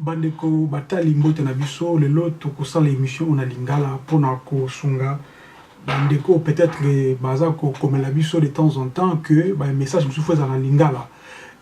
Bandeko batali mbote na biso lelo tokosala émission on a lingala pona ko sunga bandeko peut-être baza ko komela biso de temps en temps que ba message biso feza na lingala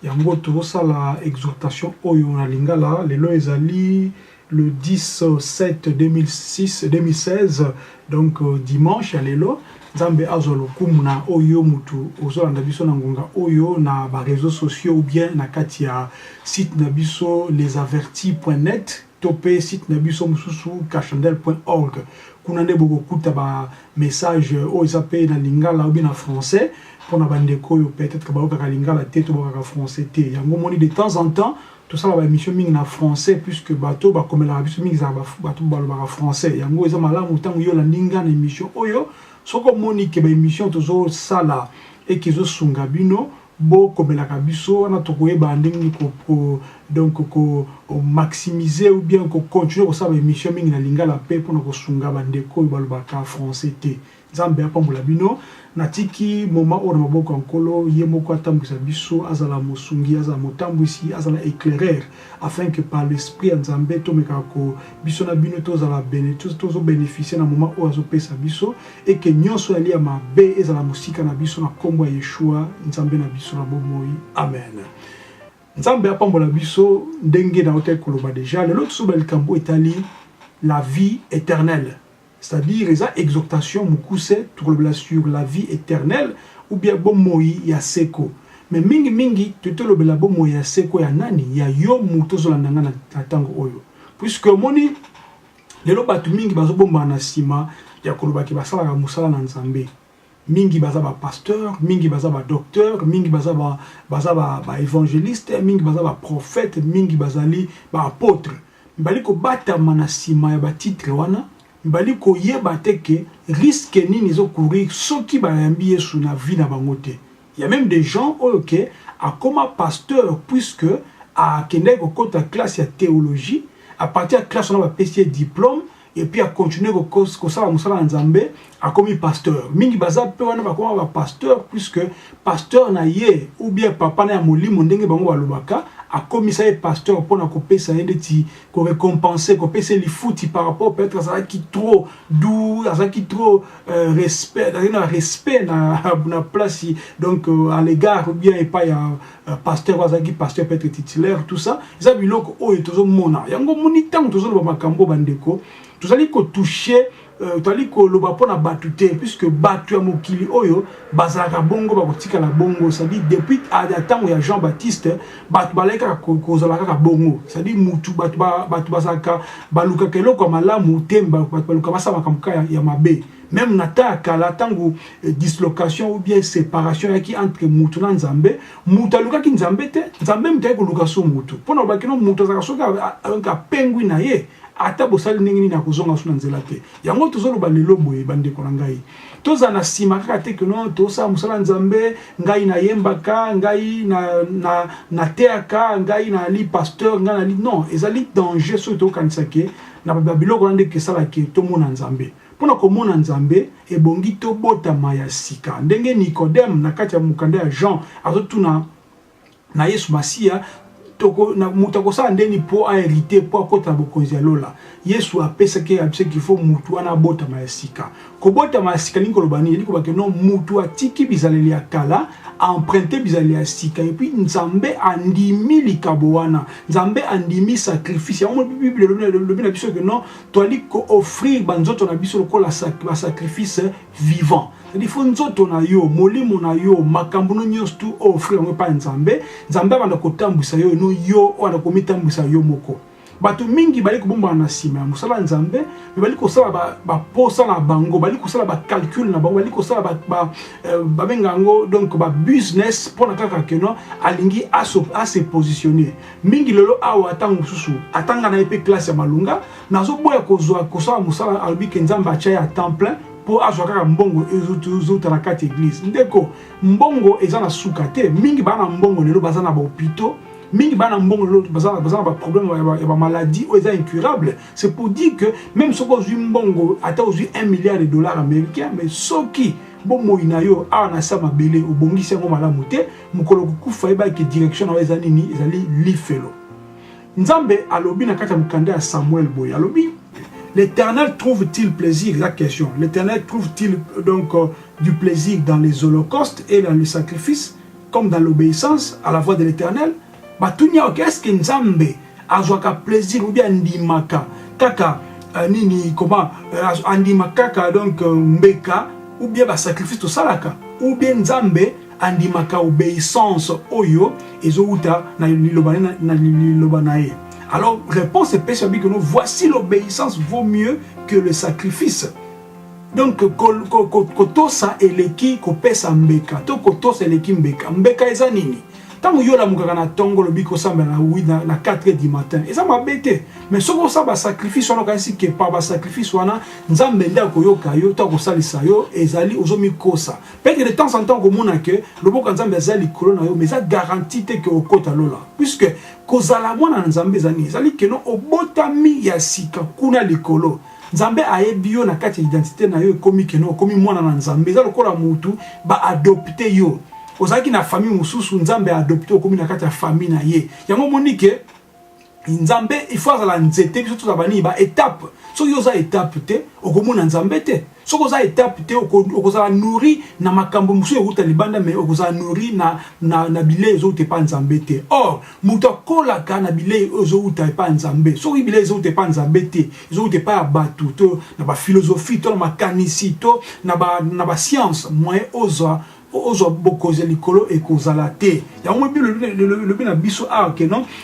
yango tokosala exhortation oyo na lingala lelo ezali le 10/7/2016 donc dimanche à lelo Nzambe azolo kumuna oyo mutu ozolanda biso na ngonga oyo na ba réseaux sociaux ou bien na kati ya site na biso lesavertis.net topé site na biso mususu kachandel.org kuna nde bokokuta ba message oyo zape na lingala ou bien na français pour na bandeko yo peut-être ba okaka lingala te to bokaka français te yango moni de temps en temps tout ça va émission ming na français puisque bateau ba comme la biso ming za bateau ba français yango eza malamu tango yo la linga na émission oyo soko moni ke ba émission tozo sala et kizo sunga bino bo komela kabiso na tokoyeba ndingi ko donc ko maximiser ou bien ko continuer ko sala émission mingi na lingala pe pour ko sunga bandeko balobaka français te Nzambe apambola bino natiki moment o maboko nkolo ye moko atambwisa biso azala mosungi azala motambwisi azala éclaireur afin que par l'esprit Nzambe tomeka ko biso na bino tozala tozo bénéficier na moment o azopesa biso et que nyonso ali ya mabe ezala musika na biso na kombo ya Yeshua Nzambe na biso na bomoi amen. Nzambe apambola biso ndenge na hotel koloba déjà le lot soba likambo etali la vie éternelle. C'est-à-dire, les exhortations mukuse sur la vie éternelle ou bien bon moi ya seko. Mais mingi tu te lobela bon moi ya seko ya nani ya yo mutozo landanga na tango oyo. Puisque moni lelo batu mingi bazo bomba na sima ya koloba ki basala ka musala na Nzambe. Mingi baza ba pasteur, mingi baza ba docteur, mingi baza ba évangéliste, mingi baza ba prophète, mingi bazali ba apôtre. Mbali ko bata manasima ya ba titre wana mbali ko yeba teke risque nini zo courir soki bayambi Yesu na vie na bangote. Il y a même des gens OK a comme pasteur puisque a kende ko kota classe ya théologie à partir de classe on a PC diplôme et puis a continuer ko sala musala Nzambe a comme pasteur. Mingi baza pe wana ba comme pasteur puisque pasteur na ye ou bien papa na molimo ndenge bango balobaka a commis ça pasteur pour na couper ça ndeti ko récompenser ko pese li fouti par rapport peut-être à ça qui trop doux à ça qui trop respect na place donc à l'égard ou bien et pas ya pasteur ça qui pasteur peut être titulaire tout ça ça biloko o etozo mona yango moni tango tozo ba makambo bandeko tozali ko toucher tali ko loba pona batute puisque batu ya mokili oyo bazaka bongo bakotika la bongo ça dit depuis à temps ya Jean-Baptiste batu baleka ko zalaka ka bongo ça dit mutu batu bazaka baluka keloko malamu temba batu baluka basama kamka ya mabe même nata kala tango dislocation ou bien séparation yaki entre mutu na Nzambe mutu aluka ki Nzambe te Nzambe mutaye ko luka so mutu pona bakino mutu zaka soka ka pengwi na ye ata bosali ndenge na kozonga suna nzela te yango tozoloba lelo boye bandeko na ngai toza na sima kaka te que non tosa musala Nzambe ngai na yembaka ngai na teaka ngai na li pasteur ngai na li non ezali danger so to kanisake na babiloko na ndeke sala ke to mona Nzambe pona ko mona Nzambe ebongi to bota maya sika ndenge Nicodème na kati ya mukanda ya Jean azotuna na Yesu Masia toko na mutako sa ndeni po a hérité po akota bokonzi ya lola Yesu apesa ke abise qu'il faut mutu ana bota masika ko bota masika linko lobani liko ba ke non mutu atiki bizaleli ya kala emprunter bizaleli ya sika et puis Nzambe andimi likabo wana Nzambe andimi sacrifice ya mo Bible le bien biso que non to aliko offrir banzoto na biso lokola sacrifice vivant. Il faut nzoto na yo molimo na yo makambo no nyos tu offrir mo pa Nzambe Nzambe bana ko tambwisa yo no yo wana ko mitambwisa yo moko bato mingi bali ko bomba na sima musala Nzambe bali ko sala ba posa na bango bali ko sala ba calcul na bango bali ko sala ba bengango donc ba business pour na kaka que non alingi à se positionner mingi lelo awa tangu susu atanga na epe classe ya malunga nazo boya ko zo ko sala musala albi ke Nzambe acha ya temps plein pour azwaka mbongo ezoto na kati église ndeko mbongo ezana sukate mingi bana mbongo lelo bazana ba hôpitaux mingi bana mbongo lelo bazana ba problème ya ba maladie ou eza incurable c'est pour dire que même soko ozwi mbongo ata ozwi 1 milliard de dollars américains mais soki bomo inayo a na sama belé obongisi ngo malamu te mukolo kufa eba ke direction na eza nini ezali lifelo Nzambe alobi na kati ya mukanda ya Samuel boy alobi l'Éternel trouve-t-il plaisir, la question, l'Éternel trouve-t-il donc du plaisir dans les holocaustes et dans les sacrifices comme dans l'obéissance à la voix de l'Éternel? Batunya est-ce que Nzambe azwaka plaisir ou bien ndimaka kaka nini comment andimaka kaka donc mbeka ou bien ba sacrifice to salaka ou bien Nzambe andimaka obéissance oyo ezouta na liloba na ye. Alors réponse est péché que nous voici l'obéissance vaut mieux que le sacrifice. Donc kotosa eleki kopesa mbeka to kotosa eleki mbeka eza nini? Tant que yola mukaka na tongo le biko samba na 4h du matin. Et ça m'a bêté. Mais ce qu'on ça ba sacrifice on a si que pas ba sacrifice wana nzambe nda koyoka yo to ko salisa yo ezali ozomi kosa. Peut-être que de temps en temps ko mona que le boko nzambe ezali kolona yo mais ça garantit que okota lola. Puisque kozala mwana nzambe ezali ezali que no obotami ya sika kuna likolo. Nzambe ayebi yo na kati identité na yo komi que no komi mwana na nzambe ezali kola mutu ba adopter yo. Ozaki na famille mususu nzambe adopté okomi na kati ya famille na ye. Yango monike nzambe il faut la nzete biso to bani ba étape. So yoza étape te okomona nzambe te. So koza étape te okoza nourri na makambo musu euta libanda mais okoza nourri na bile ezoute pa nzambe te. Or muto kola ka na bile ezouta pa nzambe. So bile ezouta pa nzambe te. Ezouta pa batu to na ba philosophie to na makanisi to na ba science moyen oza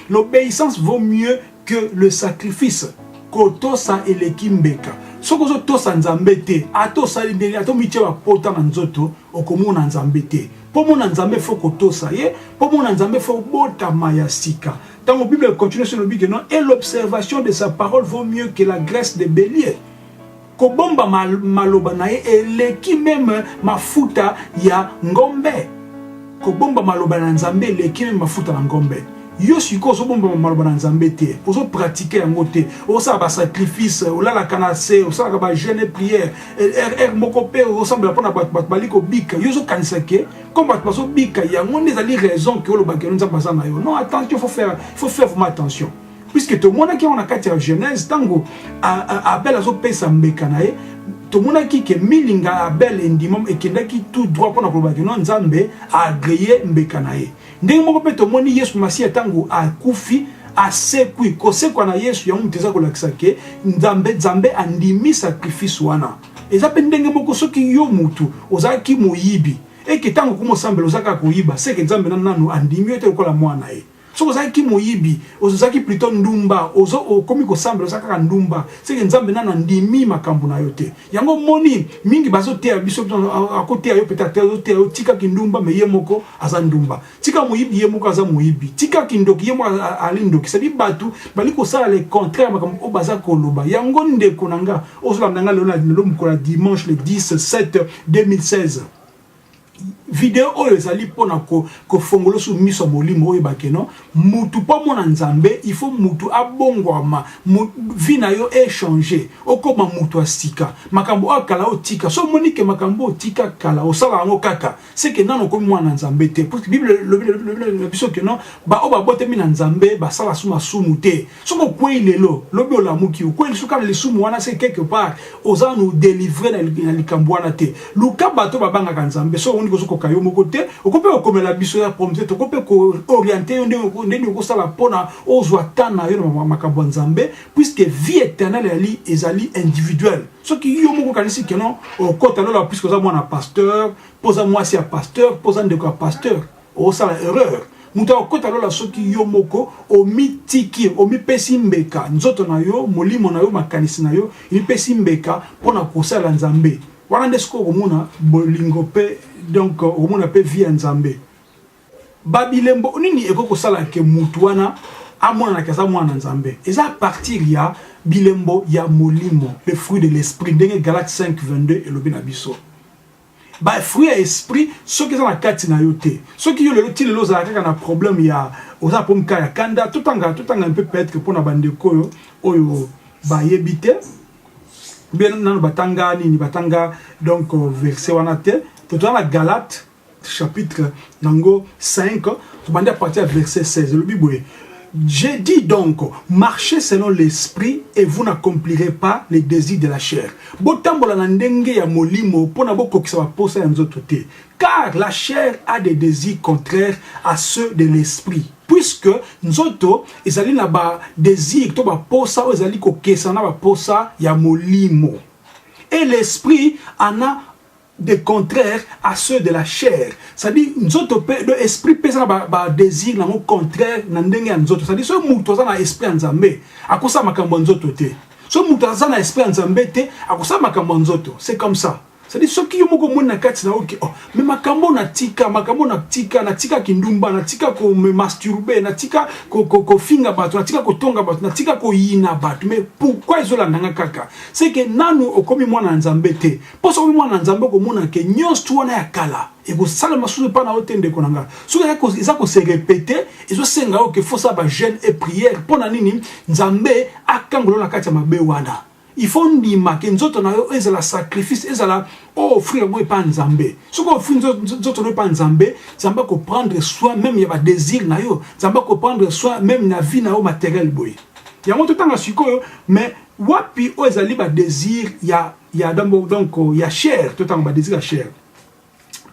l'obéissance vaut mieux que le sacrifice. Kotosa eleki mbeka. Sokozo tosa nzambe te, atosa libeli, ato miche wa pota na nzoto, okomona nzambe te. Pomo na nzambe fo kotosa ye, pomo na nzambe fo bota mayasika. Dans la Bible continue sur le bible non, et l'observation de sa parole vaut mieux que la graisse des béliers. Kobomba maloba na ye eleki même mafuta ya ngombe. Kobomba maloba na nzambe eleki même mafuta na ngombe. Yo siko so bomba maloba na nzambe te. Ozo pratiquer yango te. Osa ba sacrifice, olala kanase, osa ba jeûne prière. Moko pe osambela pona bat baliko bika. Yo zo kanisa ke comme bat baso bika yango nezali raison que oloba ke nzamba za na yo. Non, attention, faut faire vraiment attention. Puisque tout le monde qui a une Genèse, tango Abel a pesa mbekanae, tout le monde qui est milinga Abel indimum et qui est tout droit pour nous dire non Nzambe a agréé mbekanae. Ndenge moko pe tout le monde Yesu Masia tango a kufi a sekui kose kwa na Yesu yango mteza ko lakisa ke Nzambe andimi sacrifice wana. Eza pe ndenge moko soki yo mutu ozaki moyibi et que tango kumo semble ozaka koyiba c'est que Nzambe nanu andimi ete ko la mwana e. So ozaki moyibi, ozaki plutôt ndumba, okomi ko sambe ozaka ndumba, c'est que nzambe nana ndimi makambo na yo te. Yango moni mingi bazo te biso akote yo peut-être te tika kindumba mais yemoko aza ndumba. Tika moyibi yemoko aza moyibi. Tika kindoki yemo alindoki. C'est batu bali ko sala le contraire makambo o baza koloba. Yango ndeko nanga ozola nanga le mkola dimanche le 10/7/2016. Vidéo oyo ezali pona ko fongolo su miso molimo oyo bakeno mutu pa mona nzambe il faut mutu abongwama vina yo échanger okoma mutu asika makambo akala otika so monike makambo otika kala osala ngo kaka c'est que nano ko mwana nzambe te parce que bible le biso que non ba oba bote mina nzambe ba sala suma sumu te so ko kwelelo lobi olamuki kweli suka le sumu wana c'est quelque part oza nous délivrer na likambo wana te luka bato babanga nzambe so on ko kayo moko te okope okomela biso ya prompte okope ko orienter ndeni ko sala pona ozwa tana yo makambo nzambe puisque vie éternelle ali ezali individuel ce qui yo moko kanisi que non okota lola puisque za mwana pasteur posa moi si pasteur posa ndeko pasteur o sala erreur muta okota lola soki yo moko omitiki omipesi mbeka nzoto na yo molimo na yo makanisi na yo imipesi mbeka pona kosala nzambe wana ndesko komona bolingo pe donc komona pe vie nzambe babilembo nini ekoko sala ke mutu wana amona na kaza mwana nzambe eza à partir ya bilembo ya molimo le fruit de l'esprit ndenge Galates 5:22 elobi na biso ba fruit ya esprit soki eza na kati na yo te soki yo lelo tilelo za kaka na problème ya oza pomka ya kanda tutanga un peu peut-être pour na bandeko oyo ba yebite bien nan batanga nini batanga donc verset wana te to dans la Galates chapitre nango 5 tu bande à partir du verset 16 le bible J'ai dit donc, marchez selon l'esprit et vous n'accomplirez pas les désirs de la chair. Car la chair a des désirs contraires à ceux de l'esprit. Puisque nzoto ezali na ba désir to ba posa o ezali ko kesana ba posa ya molimo. Et l'esprit en a des contraires à ceux de la chair. C'est-à-dire, l'esprit pèse ba désir na mo contraire na ndenge ya nzoto. C'est-à-dire, so muto za na esprit nzambe, akosa makambo nzoto te. So muto za na esprit nzambe te, akosa makambo nzoto. C'est comme ça. C'est-à-dire, ceux qui ont beaucoup de kati na ok, oh, mais makambo na tika kindumba, na tika ko me masturber, na tika ko finga batu, na tika ko tonga batu, na tika ko yina batu. Mais pourquoi ils ont la nanga kaka? C'est que nanu okomi mwana nzambe te. Poso okomi mwana nzambe ko mona ke nyos tuwana ya kala. Et vous savez ma souze pas na otende konanga. So ils ko se répéter, ils ont senga ok faut ça ba jeûne et prière. Pona nini nzambe akangolo na kati ya mabe wana. Il faut ndima ke nzoto na yo ezala sacrifice ezala offrir moi pas nzambe. Ce qu'on offrir nzoto no pas nzambe, nzamba ko prendre soin même ya ba désir na yo, nzamba ko prendre soin même na vie na yo matériel boy. Ya mo tout temps sikoyo mais wapi o ezali ba désir ya donc ya chair, tout temps ba désir ya chair.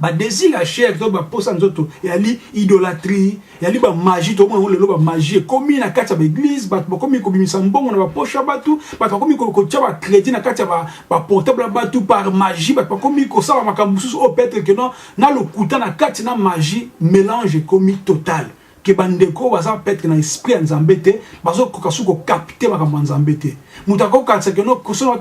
Ba désir à chair to ba posa nzoto yali idolâtrie yali ba magie to mo lelo ba magie komi na kati ya église ba komi ko bimisa mbongo na ba pocha batu ba komi ko tia ba crédit na kati ya ba portable batu par magie ba komi ko sala makambo susu o peut-être que non na lokuta na kati na magie mélange komi total que bandeko baza peut-être na esprit nzambe te bazo ko kasuko capter makambo nzambe te mutako kanisa que non ko so na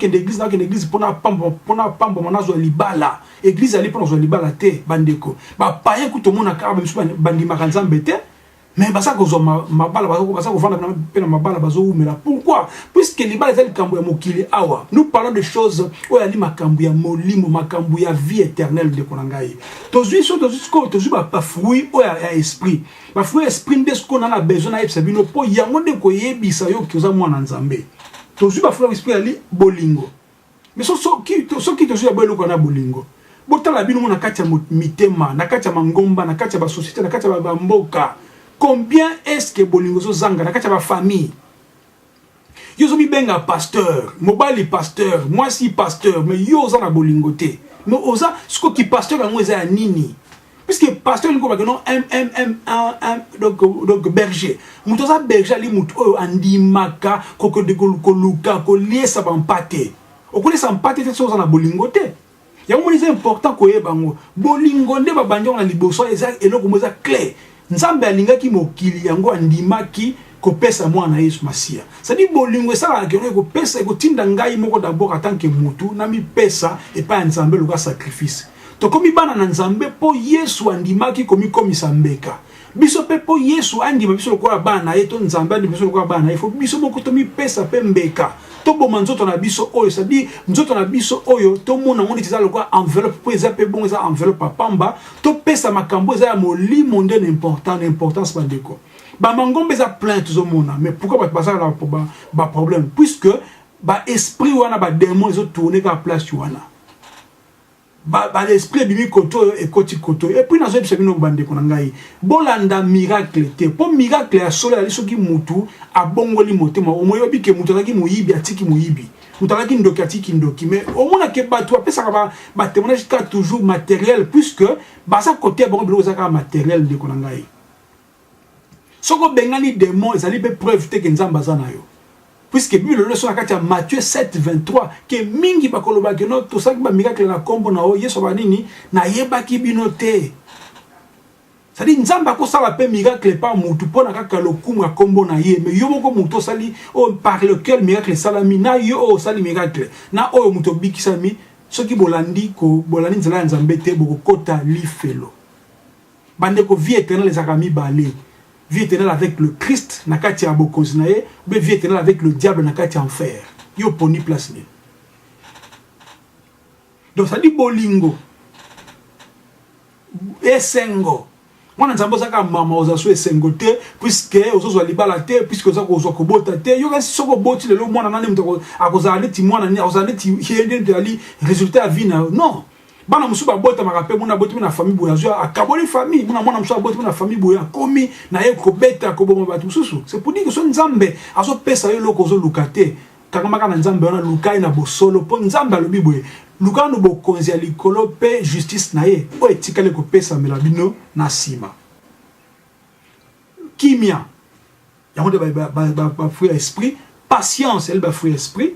l'église pona pambo manazo libala église ali pona zo libala te bandeko ba payen ku to mona ka bandi makanzambe te mais basa ko zo mabala basa ko vanda na mabala bazo umela pourquoi puisque libala ezali kambo ya mokili awa nous parlons de choses o ali makambo ya molimo makambo ya vie éternelle de konangai tozui ba fruit o ya esprit ba fruit esprit ndesko na besoin na ebisabino po yango de ko yebisa yo ki oza mwana nzambe tozui ba fruit esprit ali bolingo mais so ki tozui ba eloko na bolingo botala bino na kati ya mitema na kati ya mangomba na kati ya ba société na kati ya ba mboka. Combien est-ce que bolingo zo zanga na kati ya ba famille? Yo zo mi benga pasteur, mobali pasteur, moi si pasteur, mais yo za na bolingo te. Mais oza sko ki pasteur yango eza ya nini? Puisque pasteur liko ba que non donc berger. Muto za berger ali muto oyo andimaka koko de koluka ko liesa ba mpate. Okolesa mpate te so za na bolingo te. Yango c'est important ko yebango. Bolingo nde ba banjo na liboso eza eloko moza clair. Nzambe alingaki mokili yango andimaki kopesa mwana Yesu Masia. C'est-à-dire bolingo sala ke ko pesa ko tinda ngai moko d'abord en tant que mutu na mi pesa et pas nzambe loka sacrifice. To komi bana na nzambe po Yesu andimaki komi sambeka. Biso pe po Yesu andima biso lokola bana eto nzambe andi biso lokola bana ifo biso moko to mi pesa pe mbeka. To bo manzoto na biso oyo c'est-à-dire nzoto na biso oyo to mona ngoni tizala lokola enveloppe po eza pe bon eza enveloppe pamba to pesa makambo eza ya molimo nde importance bandeko. Ba mangombe eza plein tout mona mais pourquoi ba ça ba problème puisque ba esprit wana ba démon ezo tourner ka place wana. Ba l'esprit bimi koto et koti koto et puis nazo ebisa bino bande konangai bolanda miracle te po miracle ya solo ali soki mutu abongoli motema omoyo bike mutu taki muyibi atiki muyibi mutu taki ndoki atiki ndoki mais au moins ke batu apesa ba témoignage ka toujours matériel puisque basa côté bon bilo zaka matériel de konangai soko bengani démon ezali be preuve te ke nzamba zana yo. Puisque Bible le son à Matthieu 7, 23, que mingi bakoloba que non, tout ça qui va miracle na kombo na o yeso banini na yeba ki binote. Ça dit nzamba ko sala pe miracle pas mutu pona kaka lokumu ya kombo na ye, mais yo moko muto sali o par lequel miracle salami na yo o sali miracle. Na o muto bikisami soki bolandi ko bolandi nzala nzambe te boko kota lifelo. Bande ko vie éternelle les akami balé. Vie éternelle avec le Christ, nakati ya bokozinae, ou vie éternelle avec le diable, nakati ya enfer. Yo poni place ne. Donc ça dit bolingo. Esengo. Mwana nzambo saka mama ozaso esengo te, puisque ozozo libala te, puisque ozako ozoko bota te, yo kasi soko boti lelo mwana nane mtoko akozala neti mwana ni akozala neti yende ali résultat à vie na non. bana musu ba bota makape muna bota na famille boya zo akaboli famille muna musu bota na famille boya komi na ye ko beta ko bomo batu susu. C'est pour dire que son nzambe azo pesa yo loko zo lukate takamaka na nzambe wana lukai na bosolo po nzambe alobi boye luka no bokonzi ya likolo pe justice na ye o etikale ko pesa melabino na sima kimia ya monde ba fruit esprit patience elle ba fruit esprit.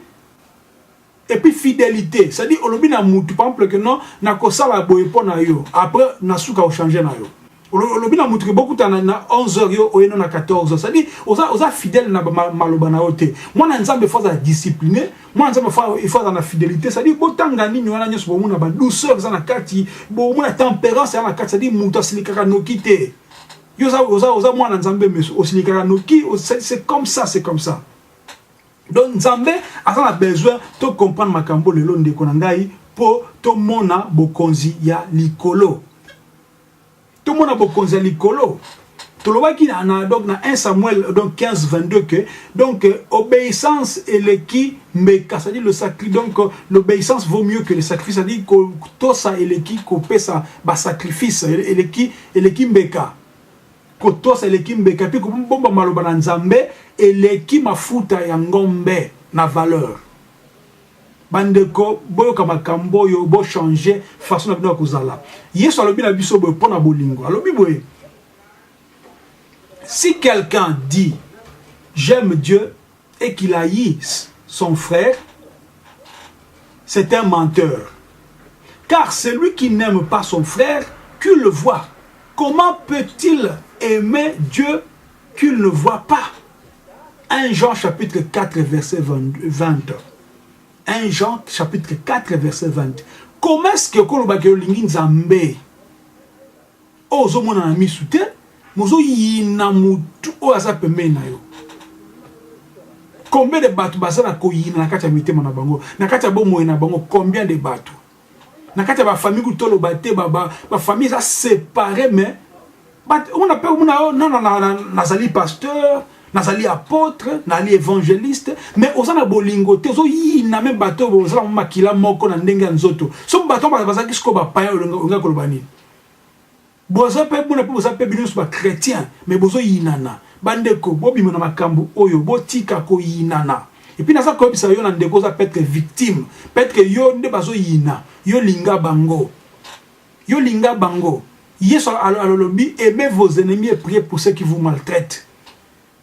Et puis fidélité, c'est-à-dire olobi na mutu par exemple que non na kosala boye po na yo après na suka o changer na yo olobi na mutu ke beaucoup na 11h yo o na 14h, c'est-à-dire oza fidèle na maloba na ote moi na nzambe faut za discipliné moi nzambe il faut na fidélité, c'est-à-dire botanga nini wana nyoso bo muna ba douceur za na kati bo muna tempérance na kati, c'est-à-dire mutu asilikaka nokite yo oza moi na nzambe mais osilikaka noki, c'est comme ça, c'est comme ça. Donc Nzambe a besoin de comprendre makambo lelo ndeko na ngai po to mona bokonzi ya likolo. To mona bokonzi ya likolo. To lo waki na donc na 1 Samuel donc 15-22 que donc obéissance et le qui meka, c'est-à-dire le sacrifice, donc l'obéissance vaut mieux que le sacrifice, c'est-à-dire que to ça et le qui ko pesa ba sacrifice et le qui meka. Koto sa le qui meka puis ko bomba maloba na Nzambe et les qui mafuta ya ngombe na valeur. Bandeko boyo kama kambo yo bo changer façon na bino kozala. Yesu alobi na biso boyo pona bolingo. Alobi boye. Si quelqu'un dit j'aime Dieu et qu'il haïsse son frère, c'est un menteur. Car celui qui n'aime pas son frère, qu'il le voit. Comment peut-il aimer Dieu qu'il ne voit pas? 1 Jean chapitre 4 verset 20. 1 Jean chapitre 4 verset 20. Comment est-ce que kolobaki olingi Nzambe ozo mona na misute mozo yina mutu o aza pembeni na yo? Combien de batu basala ko yina na kati ya mitema na bango, na kati ya bomoi na bango? Combien de batu na kati ya ba famille kutolo bate ba famille ça séparé, mais on appelle non nazali pasteur, nazali apôtre, nazali évangéliste, mais osana bolingo te ozo yina me bato bozala makila moko na ndenge nzoto so bato bazaki sko ba paya onga kolobani bozo pe buna pe bozo pe bino ba chrétien mais bozo yinana bandeko bobima na makambo oyo botika ko yinana. Et puis naza ko bisa yo na ndeko za peut-être victime, peut-être que yo nde bazo yina yo linga bango Yesu alolobi aimez vos ennemis et priez pour ceux qui vous maltraitent.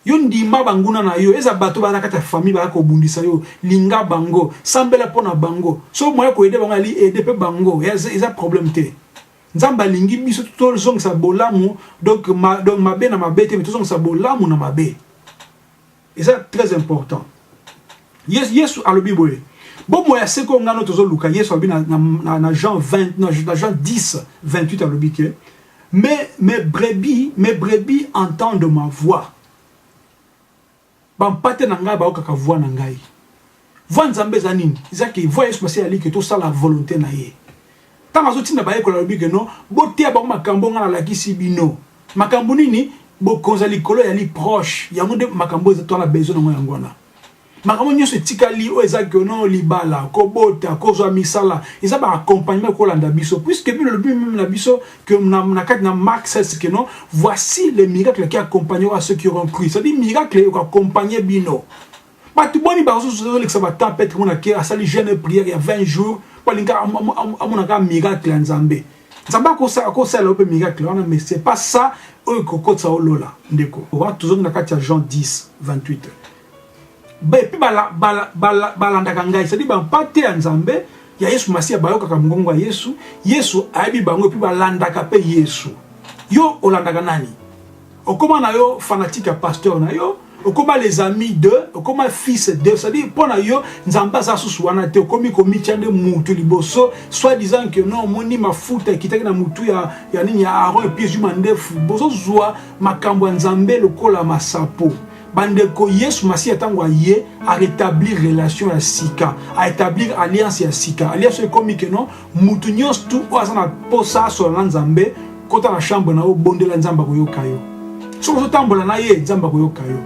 Yo ndima banguna na yo eza bato bana kata famille ba ko bundisa yo linga bango sambela pona bango so moya ko aider bango ali aider pe bango eza problème te. Nzamba lingi biso to zong sa bolamu donc mabe na mabete mais to zong sa bolamu na mabe. Et ça très important. Yesu alobi boye. Bon moya seko ngano tozo luka Yesu alobi na Jean 20 non na Jean 10-28 alobi ke mes brebis entendent ma voix. Bampate na ngai ba okaka voix na ngai. Voix Nzambe za nini? Izaki voix Yesu masi ali ke to sala volonté na ye. Tanga zo tina ba ekola alobi ke no botia ba makambo ngana la kisi bino. Makambo nini? Bokonza likolo ya li proche. Ya monde makambo za to na besoin na ngona. Makambo nyoso tikali o ezaki no libala ko bota ko zo misala eza ba accompagnement ko landa biso puisque puis le but même na biso que na kat na Marc 16 que non voici les miracles qui accompagneront ceux qui auront cru, c'est-à-dire miracle ko accompagner bino batu boni ba zo le sabat peut-être mon aki asali jeûne prière il y a 20 jours pour linga amona ka miracle Nzambe ko ça le miracle on mais c'est pas ça o ko kotsa olola ndeko on va toujours na kat ya Jean 10-28. Puis balanda kangai c'est-à-dire bampate ya Nzambe ya Yesu Masia bayoka ka mungongo ya Yesu aibi bango puis balanda ka pe Yesu yo olanda nani okoma na yo fanatique ya pasteur na yo okoma les amis de okoma fils de, c'est-à-dire pona yo Nzamba za susu wana te okomi komichande mutu liboso soit disant que non moni mafuta kitaki na mutu ya nini ya Aaron et puis jumandefu bozo zwa makambo Nzambe lokola masapo. Bandeko Yesu Masia tango ye a rétablir relation à Sika, a établir alliance à Sika. Alliance comme que non, mutu nyos tu o asana posa so na Nzambe kota na chambre na o bondela Nzamba ko yokayo. So so tambola na ye Nzamba ko yokayo.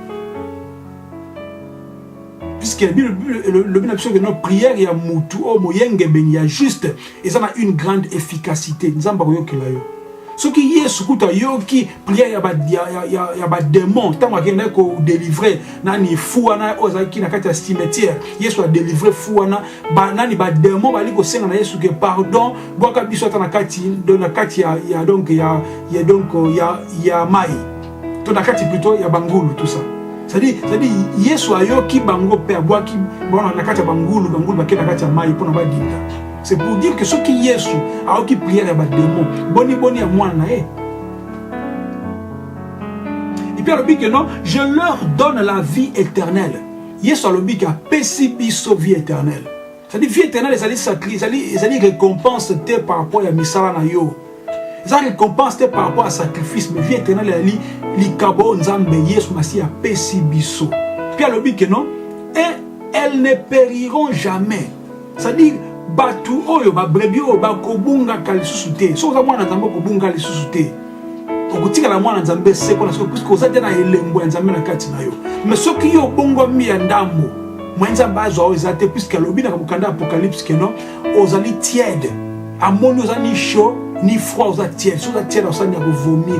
puisque le bien que notre prière il y a mutu o moyenge ben ya juste et ça a une grande efficacité nzamba ko yokela yo ce qui est sukuta yo qui prière ya ba démon tant que ko délivrer nani fuana ozaki na kati ya cimetière Yesu a délivré fuana ba nani ba démon bali ko senga na Yesu que pardon boka biso ta na kati ya donc ya mai to na kati plutôt ya bangulu tout ça. C'est-à-dire Yesu ayoki bango père boaki bona na kati ya bangulu bakena kati ya mai pona ba dinga. C'est pour dire que ce qui Yesu ayoki prière ya ba démon boni ya mwana na e. Et puis alobi que non, je leur donne la vie éternelle. Yesu alobi ka pesi biso vie éternelle. C'est-à-dire vie éternelle ezali récompense te par rapport ya misala na yo. Ça récompense par rapport à sacrifice, mais vie éternelle est likabo nzambe Yesu Masi a pesi biso. Puis elle dit que non, et elles ne périront jamais. C'est-à-dire batu oyo ba brebis oyo ba kobunga kalisusu te. So za mwana nzambe kobunga lisusu te. Okutika la mwana nzambe seko na seko puisque ozaja na elembo nzambe na kati na yo. Mais soki yo bongo mi ya ndambo, mwenza bazo oyo zate puisque lobi na mukanda apocalypse que non, ozali tiède. Amoni ozali chaud. Ni froid aux tièdes, aux tièdes, aux tièdes, aux vomir.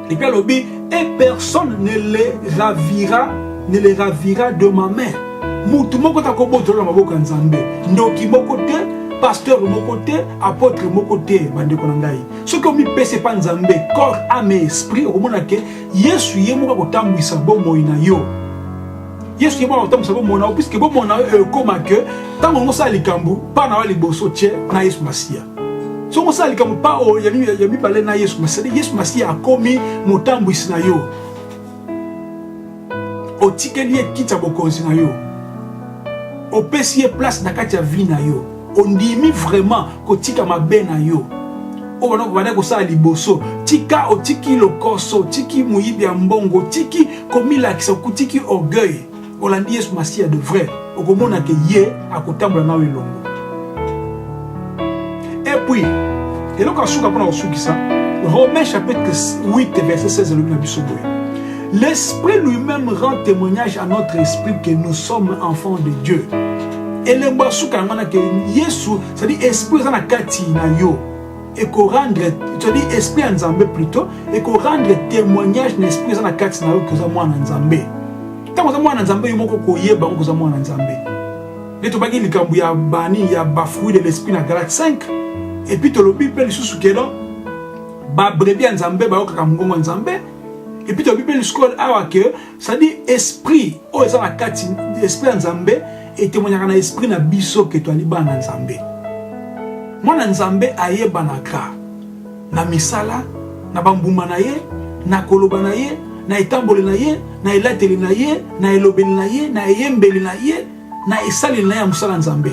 Et puis, et personne ne les ravira de ma main. Moutou moko ta kobo to la maboko nzambe. Ndoki moko te, pasteur moko te, apôtre moko te, bande konangai. Ce que mi pese pa nzambe, corps, âme et esprit, au mona ke Yesu ye moko kotambwisa bomo ina yo. Yesu yeba otamu sabo mona puisque bo mona comme que tant on sa likambu pa na wali boso tche na Yesu Masia. So on sa likambu pa o yami parler na Yesu Masia. Yesu Masia a komi motambu isina yo. O tikeli ekita bokonzi na yo. O pesi place na kati ya vie na yo. On ndimi vraiment ko tika mabe na yo. O wana ko bana ko sa liboso. Tika o tiki lokoso, tiki muyibi ya mbongo, tiki komila kisa kutiki orgueil. Olandi Yesu Masia de vrai. Okomona ke ye akotambola na elongo. Et puis, et donc en souka pona osuki ça, Romains chapitre 8 verset 16 le biso boy. L'esprit lui-même rend témoignage à notre esprit que nous sommes enfants de Dieu. Et le basuka ngana ke Yesu, c'est-à-dire esprit na kati na yo. Et qu'on rendre, c'est-à-dire esprit en Nzambe plutôt, et qu'on rendre témoignage na esprit na kati na yo que za mwana Nzambe. Tant que mwana Nzambe yomoko koyeba ko za mwana Nzambe. Les tobaki likambu ya bani ya bafruit de l'esprit na Galates 5. Et puis tolobi pe lisusu kelo ba brebis Nzambe ba okaka mungongo Nzambe. Et puis tolobi pe lisusu awa que ça dit esprit o eza na kati esprit Nzambe et témoignaka na esprit na biso que to aliba na Nzambe. Mwana Nzambe ayeba na gra na misala na bambuma na ye na koloba na ye na etambole na ye na elateli na ye na elobeli na ye na eyembeli na ye na esali na ya musala Nzambe.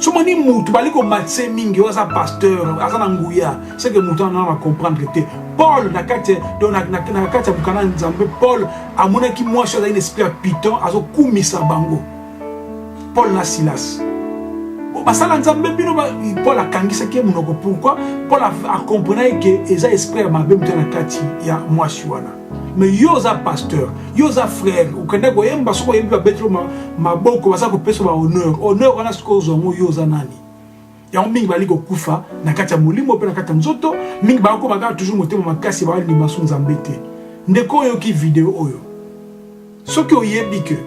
Somoni mutu baliko matse mingi oza pasteur aza na nguya c'est que mutu na comprendre que Paul na kati na kati bukana Nzambe Paul amona ki mwasha za esprit à Python azo kumisa bango Paul na Silas. Basala Nzambe bino Paul akangisa ke munoko pourquoi Paul a compris que eza esprit ma be mutana kati ya mwasi wana. Mais yoza pasteur, yoza frère, ukende ko yemba soko yemba betro maboko basa ko peso ba honneur wana soko zongo yoza nani. Ya mingi bali ko kufa na kati ya mulimo pe na kati ya nzoto, mingi ba ko baka toujours motema makasi ba ni masu Nzambe te. Ndeko yo ki video oyo. Soki oyebi ke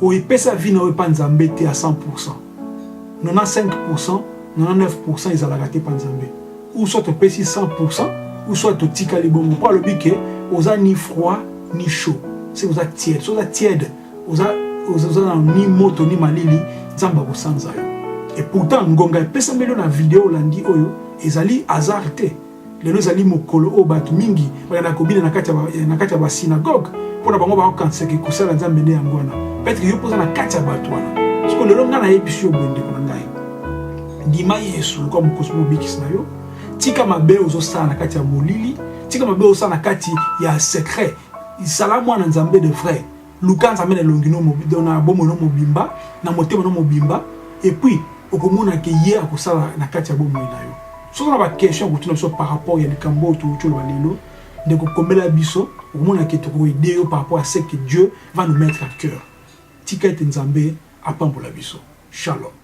o ipesa vie na pa Nzambe te à 100%. 95%, 99% ils ont raté par Nzambe. Ou soit tu pèses 100%, ou soit tu tika les bonbons. Pas le bique, aux a ni froid ni chaud. C'est aux a tiède. Aux a tiède, aux a ni moto ni malili, Nzamba au sans ayo. Et pourtant, Ngonga pèse million na vidéo landi oyo, ils allaient hasarder. Les deux allaient mokolo o batu mingi, na kobina na katia ba synagogue. Pour la bango ba kanse ke kusala Nzambe ne yangwana. Peut-être que yo posa na katia batu wana. Parce que le long na episio bende konangai. Dima Yesu comme Cosmo Bikis na yo. Tika mabe ozo sa na kati ya molili, tika mabe ozo sa na kati ya secret. Isala mwana Nzambe de vrai. Luka Nzambe na longino mo na bomo no mobimba, na motema no mobimba et puis okomona ke ye akosala na kati ya bomo na yo. So na ba question ko tuna so par rapport ya likambo to balelo. de kokomela biso omona ke to aider par rapport à ce que Dieu va nous mettre à cœur. Tika ete Nzambe apambola biso. Shalom.